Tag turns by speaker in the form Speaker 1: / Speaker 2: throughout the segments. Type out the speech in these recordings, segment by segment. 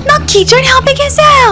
Speaker 1: इतना कीचड़ यहाँ पे कैसे आया?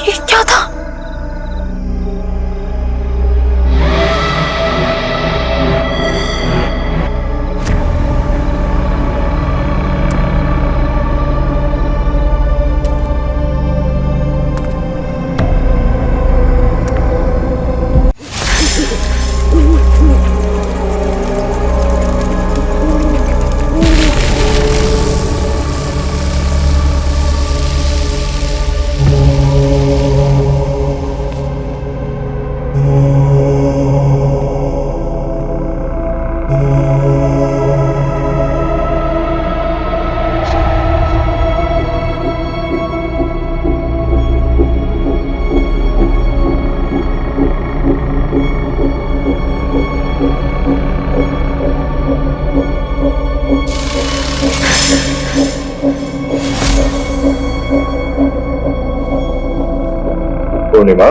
Speaker 1: ये क्या था?
Speaker 2: पूर्णिमा,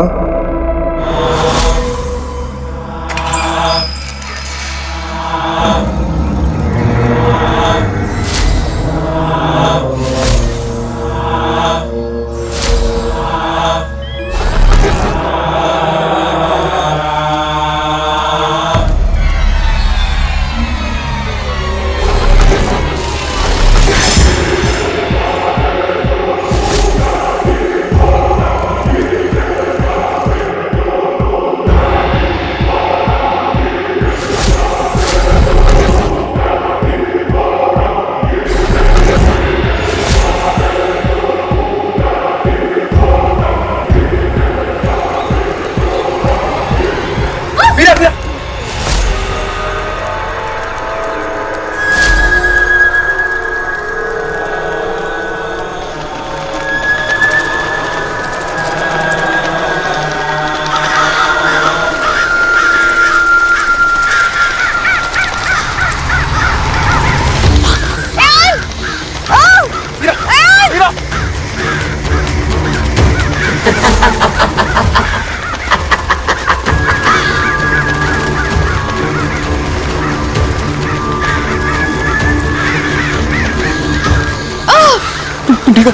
Speaker 3: ठीक हो?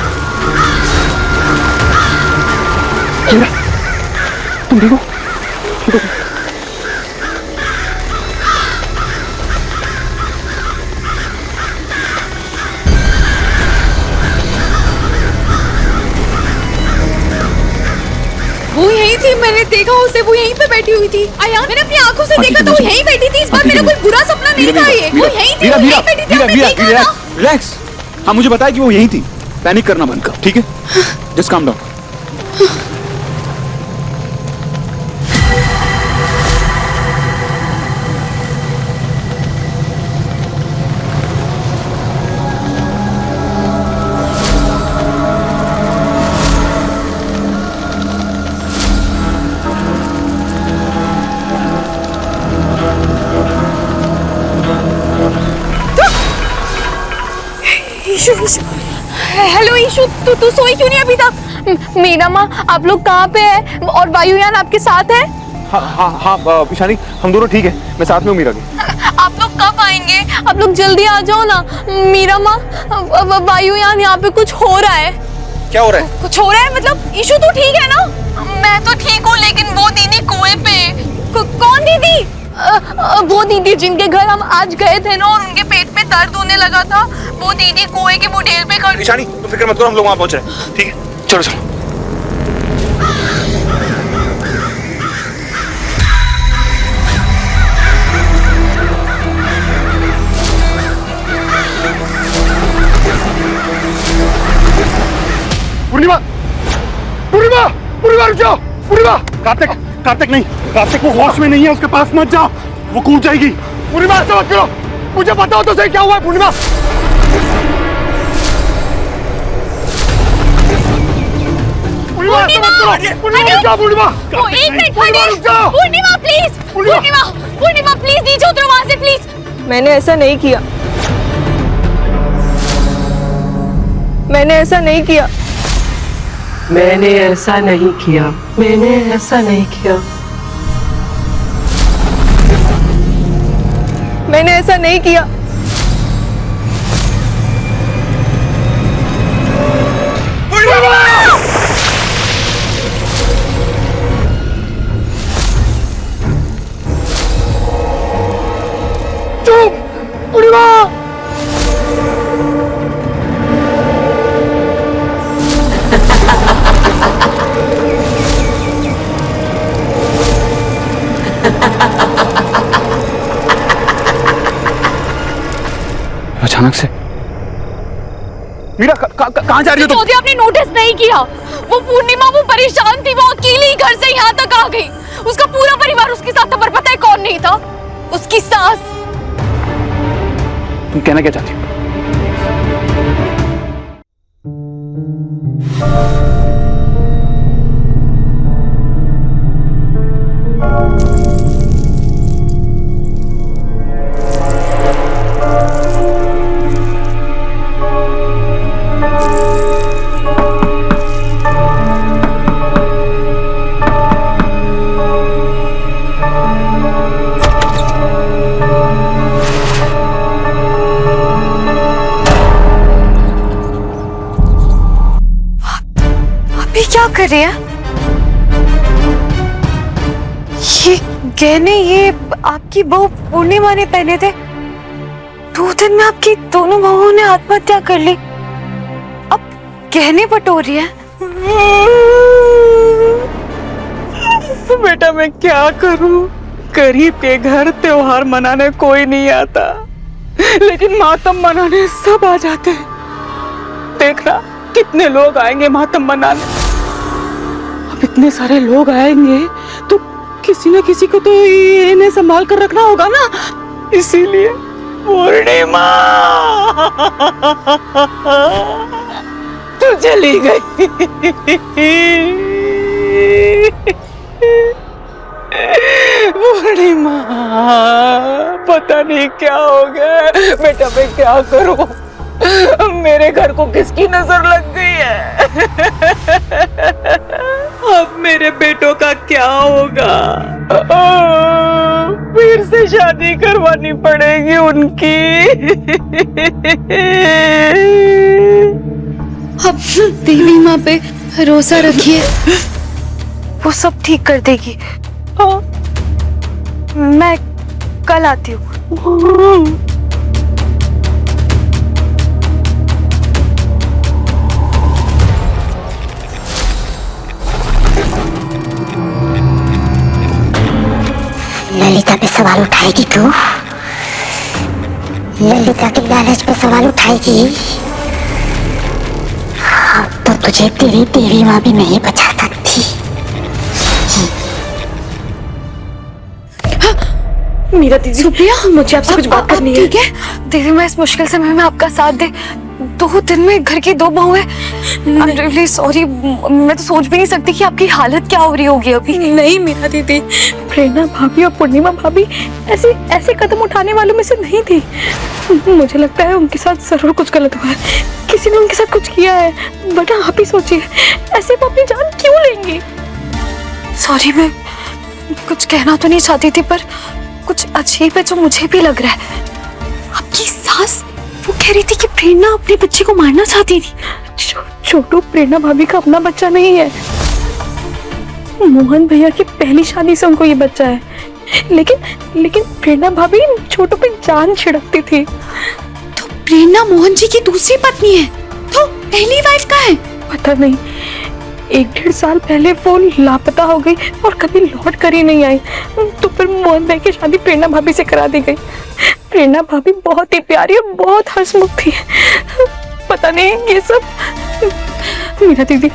Speaker 3: तुम ठीक हो?
Speaker 1: वो यहीं थी, मैंने देखा उसे, वो यहीं पे बैठी हुई थी। आयान, मैंने अपनी आंखों से देखा तो वो यहीं बैठी थी। इस बार मेरा कोई बुरा सपना नहीं था ये। वो यहीं थी, वो यहीं बैठी थी, आपने देखा ना?
Speaker 3: रिलैक्स। हाँ, मुझे बताया कि वो यहीं थी। पैनिक करना बंद कर, ठीक है? Just calm down.
Speaker 1: Hello issue, तू सोई क्यों नहीं अभी तक? मीरा माँ, आप लोग कहाँ पे हैं? और वायुयान आपके साथ है?
Speaker 2: हाँ पिशानी, हम दोनों ठीक है। मैं साथ में हूँ मीरा के।
Speaker 1: आप लोग कब आएंगे? आप लोग जल्दी आ जाओ ना। मीरा माँ, वायुयान यहाँ पे कुछ हो रहा है।
Speaker 2: क्या हो रहा है?
Speaker 1: कुछ हो रहा है मतलब? ईशु तू ठीक है ना? मैं तो ठीक हूँ, लेकिन वो दीदी कुएं पे। कौन दीदी? वो दीदी जिनके घर हम आज गए थे ना और उनके पेट में दर्द होने लगा था, वो दीदी कुएं के बुढ़ेल पे खड़ी।
Speaker 2: निशानी, तुम फिक्र मत करो, हम लोग वहां पहुंच रहे हैं। ठीक है, चलो चलो। पूर्णिमा, पूर्णिमा, पूर्णिमा रुक जाओ। पूर्णिमा, कार्तिक नहीं, कार्तिक वो होश में नहीं है, उसके पास मत जाओ, वो कूद जाएगी। पूर्णिमा ऐसा मत करो, मुझे बताओ तो सही क्या हुआ है। पूर्णिमा, पूर्णिमा ऐसा मत करो। पूर्णिमा रुक जाओ। पूर्णिमा,
Speaker 1: एक मिनट,
Speaker 2: रुक जाओ।
Speaker 1: पूर्णिमा प्लीज, पूर्णिमा प्लीज नीचे उतरो वहां से प्लीज।
Speaker 4: मैंने ऐसा नहीं किया, मैंने ऐसा नहीं किया। मैंने ऐसा नहीं किया, मैंने ऐसा नहीं किया।
Speaker 1: मैंने ऐसा नहीं किया।
Speaker 2: चुप पूर्णिमा।
Speaker 3: अचानक से मीरा कहाँ जा रही हो तुम?
Speaker 1: चौधरी आपने नोटिस नहीं किया? वो पूर्णिमा वो परेशान थी, वो अकेली घर से यहाँ तक आ गई। उसका पूरा परिवार उसके साथ था, पर पता है कौन नहीं था? उसकी सास।
Speaker 3: तुम कहना क्या चाहती हो?
Speaker 1: ये क्या कर रही है? ये गहने ये आपकी बहू पूर्णिमा ने पहने थे। 2 दिन में आपकी दोनों बहुओं ने आत्महत्या कर ली। अब गहने बटोर रही है।
Speaker 4: बेटा मैं क्या करूं? गरीब के घर त्योहार मनाने कोई नहीं आता, लेकिन मातम मनाने सब आ जाते हैं। देखना कितने लोग आएंगे मातम मनाने। अब इतने सारे लोग आएंगे तो किसी न किसी को तो इन्हें संभाल कर रखना होगा ना, इसीलिए पूर्णिमा तू चली गई। पूर्णिमा पता नहीं क्या हो गया। बेटा मैं क्या करूं? मेरे घर को किसकी नजर लग गई है? अब मेरे बेटों का क्या होगा? फिर से शादी करवानी पड़ेगी उनकी।
Speaker 1: अब देवी माँ पे भरोसा रखिए, वो सब ठीक कर देगी।
Speaker 4: हाँ।
Speaker 1: मैं कल आती हूँ।
Speaker 5: ललिता पे सवाल उठाएगी तू? ललिता के लालच पे सवाल उठाएगी? अब तो तुझे तेरी देवी माँ भी नहीं बचा सकती।
Speaker 1: मीरा दीदी, सुप्रिया, मुझे आपसे कुछ बात करनी है। ठीक है दीदी, मैं इस मुश्किल समय में आपका साथ दे। 2 दिन में घर की 2 बहू है। I'm really sorry, मैं तो सोच भी नहीं सकती कि आपकी हालत क्या हो रही होगी अभी।
Speaker 6: नहीं मीरा दीदी, प्रेरणा भाभी और पूर्णिमा भाभी ऐसे ऐसे कदम उठाने वालों में से नहीं थी। मुझे लगता है उनके साथ जरूर कुछ गलत हुआ है, किसी ने उनके साथ कुछ किया है। बेटा आप ही सोचिए, ऐसे वो अपनी जान क्यों लेंगी?
Speaker 1: सॉरी, मैं कुछ कहना तो नहीं चाहती थी, पर कुछ अजीब है जो मुझे भी लग रहा है। आपकी सास वो कह रही थी कि प्रेरणा अपने बच्चे को मारना चाहती थी।
Speaker 6: छोटू प्रेरणा भाभी का अपना बच्चा नहीं है। मोहन भैया की पहली शादी से उनको ये बच्चा है, लेकिन प्रेरणा भाभी छोटू पे जान छिड़कती थी।
Speaker 1: तो प्रेरणा मोहन जी की दूसरी पत्नी है, तो पहली वाइफ कहाँ है?
Speaker 6: पता नहीं, 1-1.5 साल पहले वो लापता हो गई और कभी लौट कर ही नहीं आई। तो फिर मोहन भाई की शादी प्रेरणा भाभी से करा दी गई। प्रेरणा भाभी बहुत ही प्यारी और बहुत हंसमुख थी। पता नहीं ये सब। मीरा दीदी,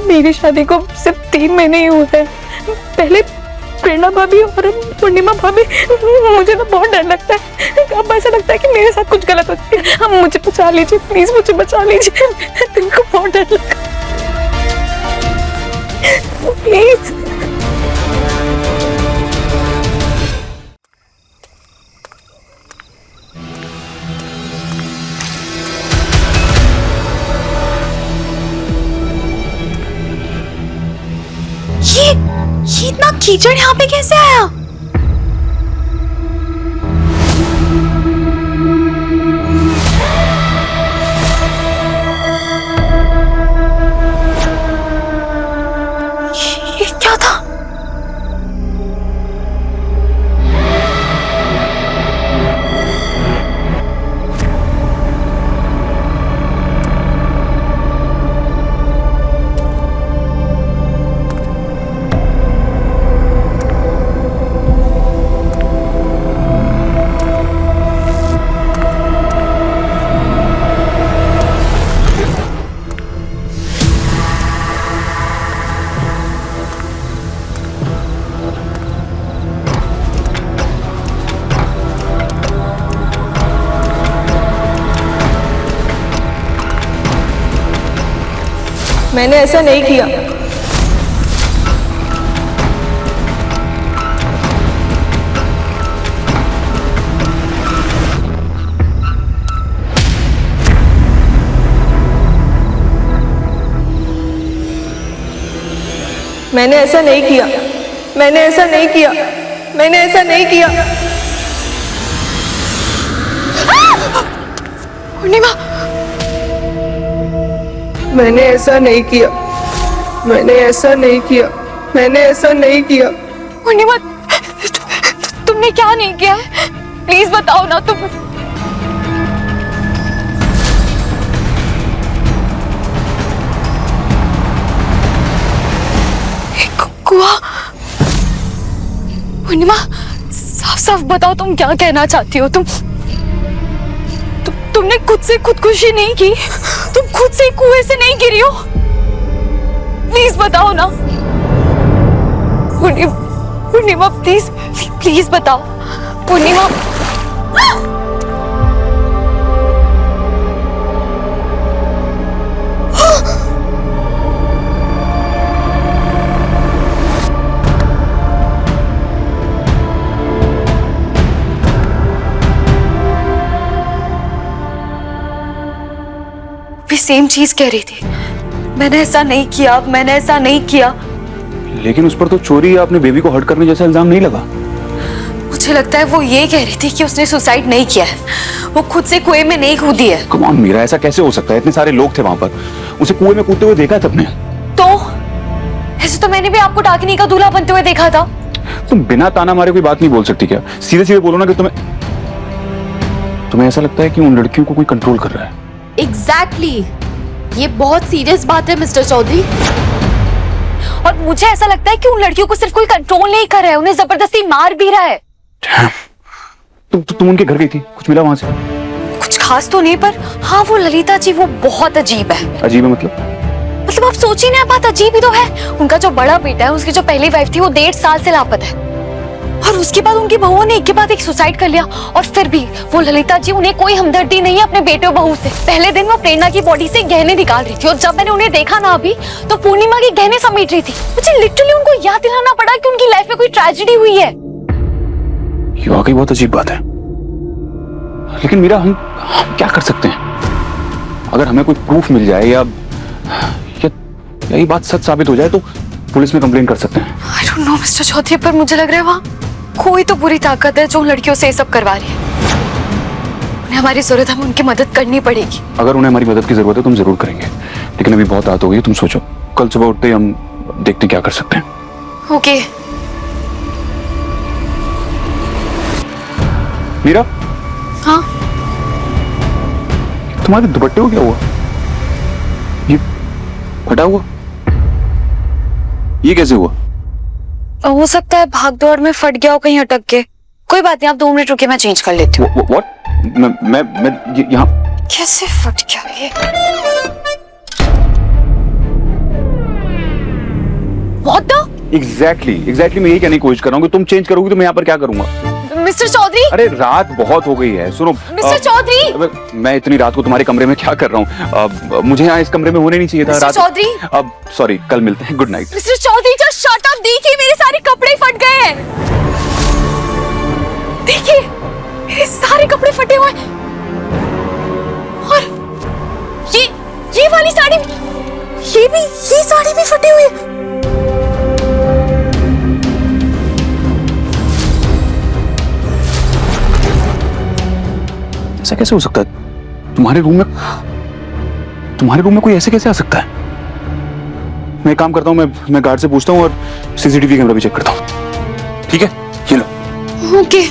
Speaker 6: मेरी शादी को सिर्फ 3 महीने ही हुए हैं। पहले प्रेरणा भाभी और पूर्णिमा भाभी, मुझे तो बहुत डर लगता है। अब ऐसा लगता है कि मेरे साथ कुछ गलत हो गया। अब मुझे बचा लीजिए प्लीज, मुझे बचा लीजिए। तुमको बहुत डर लगा प्लीज।
Speaker 1: कीचड़ यहाँ पे कैसे आया? ये क्या था?
Speaker 6: मैंने ऐसा नहीं किया। मैंने ऐसा नहीं किया। मैंने ऐसा नहीं किया। मैंने ऐसा नहीं किया।
Speaker 1: पूर्णिमा,
Speaker 6: मैंने ऐसा नहीं किया। मैंने ऐसा नहीं किया। मैंने ऐसा नहीं किया।
Speaker 1: पूर्णिमा, तुमने क्या नहीं किया है? प्लीज बताओ ना तुम। कुआ, पूर्णिमा, साफ साफ बताओ तुम क्या कहना चाहती हो? तुमने खुद से खुदकुशी नहीं की? तुम खुद से कुएं से नहीं गिरी हो? प्लीज बताओ ना पूर्णिमा, प्लीज प्लीज बताओ पूर्णिमा। भी सेम चीज कह रही थी। मैंने ऐसा नहीं किया, मैंने ऐसा नहीं किया।
Speaker 3: लेकिन उस पर तो चोरी या अपने बेबी को हर्ट करने जैसा इल्जाम नहीं लगा।
Speaker 1: मुझे लगता है वो ये कह रही थी कि उसने सुसाइड नहीं किया है, वो खुद से कुएं में नहीं कूदी है।
Speaker 3: कम ऑन मीरा, ऐसा कैसे हो सकता है? इतने सारे लोग थे वहां पर, उसे कुएं में कूदते हुए देखा था तुमने?
Speaker 1: तो ऐसे तो मैंने भी आपको डाकिनी का दूल्हा बनते हुए देखा था।
Speaker 3: तुम बिना ताना मारे कोई बात नहीं बोल सकती क्या? सीधे सीधे बोलो ना कि तुम्हें ऐसा लगता है कि उन लड़कियों को कोई कंट्रोल कर रहा है।
Speaker 1: एग्जैक्टली, ये बहुत सीरियस बात है मिस्टर चौधरी। और मुझे ऐसा लगता है कि उन लड़कियों को सिर्फ कोई कंट्रोल नहीं कर रहा है, उन्हें जबरदस्ती मार भी रहा है।
Speaker 3: तुम उनके घर गई थी, कुछ मिला वहां से?
Speaker 1: कुछ खास तो नहीं, पर हाँ वो ललिता जी वो बहुत अजीब है।
Speaker 3: अजीब है मतलब
Speaker 1: आप सोचिए ना, बात अजीब ही तो है। उनका जो बड़ा बेटा है, उसकी जो पहली वाइफ थी, वो 1.5 साल से लापता है। और उसके बाद उनकी बहुओं ने एक के बाद एक सुसाइड कर लिया। और फिर भी वो ललिता जी, उन्हें कोई हमदर्दी नहीं है अपने बेटे और बहू से। पहले दिन वो प्रेरणा की बॉडी से गहने निकाल रही थी, और जब मैंने उन्हें देखा ना अभी, तो पूर्णिमा के गहने समेट रही थी। मुझे लिटरली उनको याद दिलाना पड़ा कि उनकी लाइफ में कोई ट्रेजेडी हुई है।
Speaker 3: ये वाकई बहुत अजीब बात है। लेकिन मीरा, हम क्या कर सकते हैं? अगर हमें कोई प्रूफ मिल जाए या ये बात सच साबित हो जाए तो पुलिस में कंप्लेन कर सकते हैं।
Speaker 1: I don't know mister Chaudhary, पर मुझे लग रहा है वहाँ कोई तो बुरी ताकत है जो लड़कियों से ये सब करवा रही है। उन्हें हमारी जरूरत, हमें उनकी मदद करनी पड़ेगी।
Speaker 3: अगर उन्हें हमारी मदद की जरूरत है तो हम जरूर करेंगे, लेकिन अभी बहुत रात हो गई है। तुम सोचो, कल सुबह उठते ही हम देखते क्या कर सकते हैं।
Speaker 1: ओके।
Speaker 3: मीरा,
Speaker 1: हाँ,
Speaker 3: तुम्हारे दुपट्टे को क्या हुआ? ये फटा हुआ, ये कैसे हुआ?
Speaker 1: हो सकता है भाग दौड़ में फट गया हो कहीं अटक के। कोई बात नहीं, आप 2 मिनट रुके, मैं चेंज कर लेती हूँ।
Speaker 3: व्हाट? मैं यहाँ
Speaker 1: कैसे फट गया ये? What the?
Speaker 3: एग्जैक्टली मैं यही कहने की कोशिश कर रहा हूँ कि तुम चेंज करोगी तो मैं यहाँ पर क्या करूंगा?
Speaker 1: मिस्टर चौधरी,
Speaker 3: अरे रात बहुत हो गई है। सुनो
Speaker 1: मिस्टर चौधरी,
Speaker 3: मैं इतनी रात को तुम्हारे कमरे में क्या कर रहा हूँ? मुझे यहाँ इस कमरे में होने नहीं चाहिए था।
Speaker 1: मिस्टर चौधरी,
Speaker 3: अब सॉरी, कल मिलते हैं। Good night.
Speaker 1: Mister Chaudhary, just shut up. देखिए मेरे सारे कपड़े फट गए हैं। देखिए मेरे सारे कपड़े फटे हुए हैं। और ये वाली साड़ी, ये साड़ी भी फटी हुई है।
Speaker 3: ऐसा कैसे हो सकता है? तुम्हारे रूम में कोई ऐसे कैसे आ सकता है? मैं एक काम करता हूँ, मैं गार्ड से पूछता हूँ और सीसीटीवी कैमरा भी चेक करता हूँ। ठीक है, ये लो।
Speaker 1: ओके।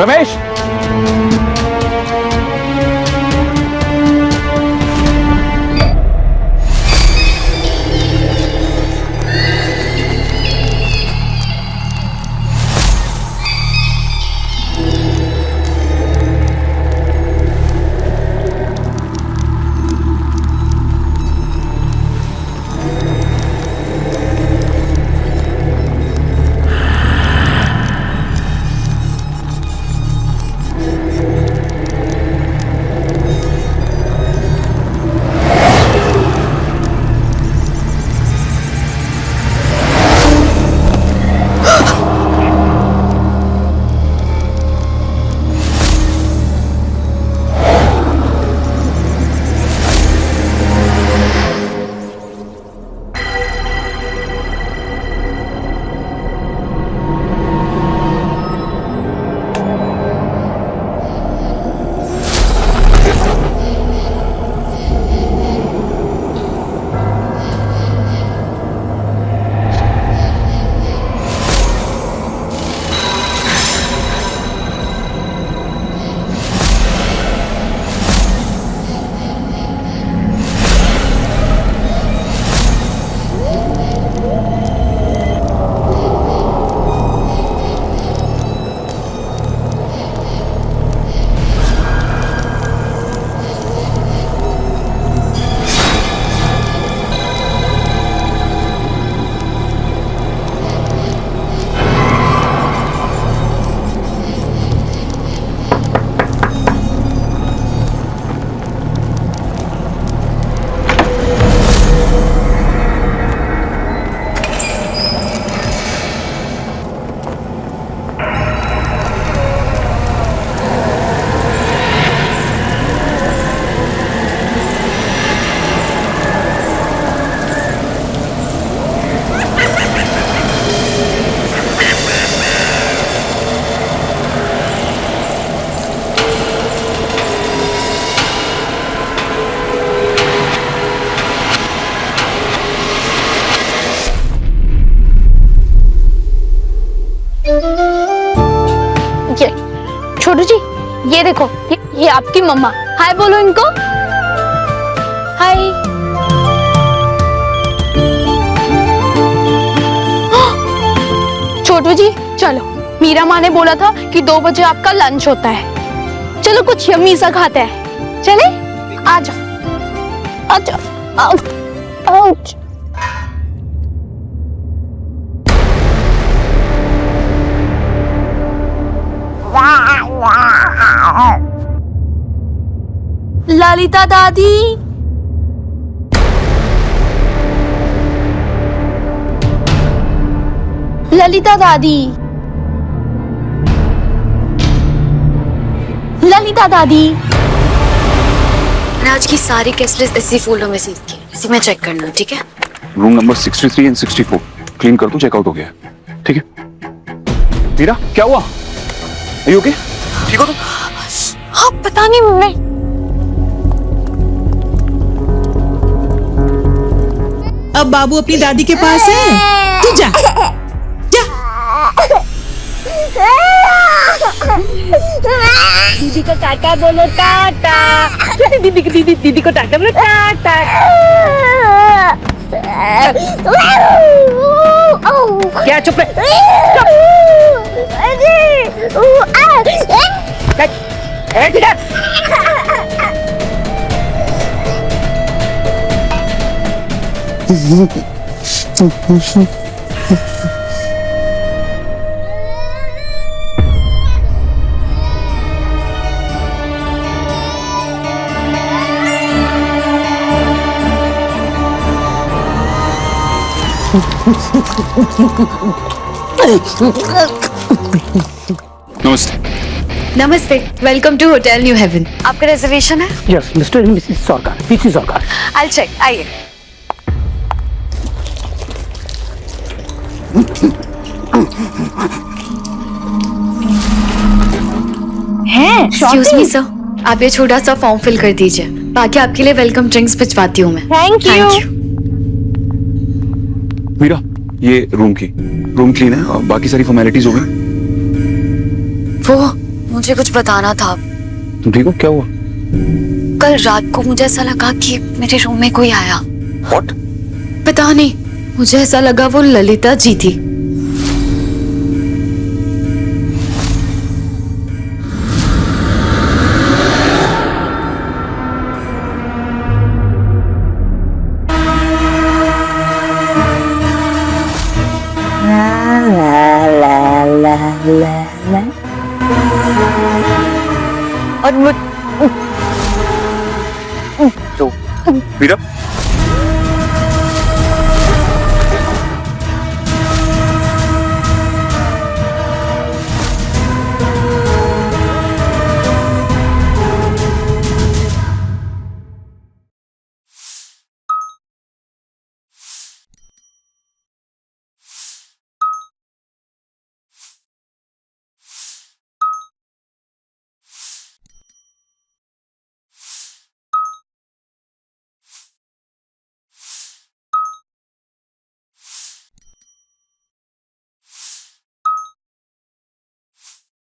Speaker 3: रमेश,
Speaker 1: ये छोटू जी, ये देखो, ये आपकी मम्मा। हाय बोलो इनको। हाय। छोटू जी चलो, मीरा माँ ने बोला था कि 2 बजे आपका लंच होता है। चलो कुछ यम्मी सा खाते हैं। चले, आ जाओ आ जाओ। आउच। ललिता दादी, ललिता दादी, ललिता दादी।
Speaker 7: आज की सारी केस लिस्ट इसी फोल्डर में सेव की, इसी में चेक करना, ठीक है?
Speaker 3: रूम नंबर 63 एंड 64 क्लीन कर दो, चेकआउट हो गया। ठीक है मीरा, क्या हुआ? Are you okay? ठीक हो तुम?
Speaker 1: हाँ पता नहीं, मैं
Speaker 8: अब बाबू अपनी दादी के पास है, तू जा जा।
Speaker 1: दीदी को टाटा बोलो, टाटा। दीदी को टाटा बोलो, टाटा। क्या चुप
Speaker 3: नमस्ते।
Speaker 7: नमस्ते, welcome to hotel New Haven. आपका रिजर्वेशन है?
Speaker 9: Yes mister and missus Sarkar, PC Sarkar.
Speaker 7: I check, आइए। एक्सक्यूज मी सर, आप ये छोटा सा फॉर्म फिल कर दीजिए, बाकी आपके लिए वेलकम ड्रिंक्स भिजवाती हूँ मैं।
Speaker 6: Thank you.
Speaker 3: मीरा, ये रूम क्लीन है और बाकी सारी फॉर्मेलिटीज हो गई।
Speaker 7: वो मुझे कुछ बताना था।
Speaker 3: तुम ठीक हो? क्या हुआ?
Speaker 7: कल रात को मुझे ऐसा लगा कि मेरे रूम में कोई आया।
Speaker 3: What?
Speaker 7: पता नहीं, मुझे ऐसा लगा वो ललिता जी थी।
Speaker 3: मीरा,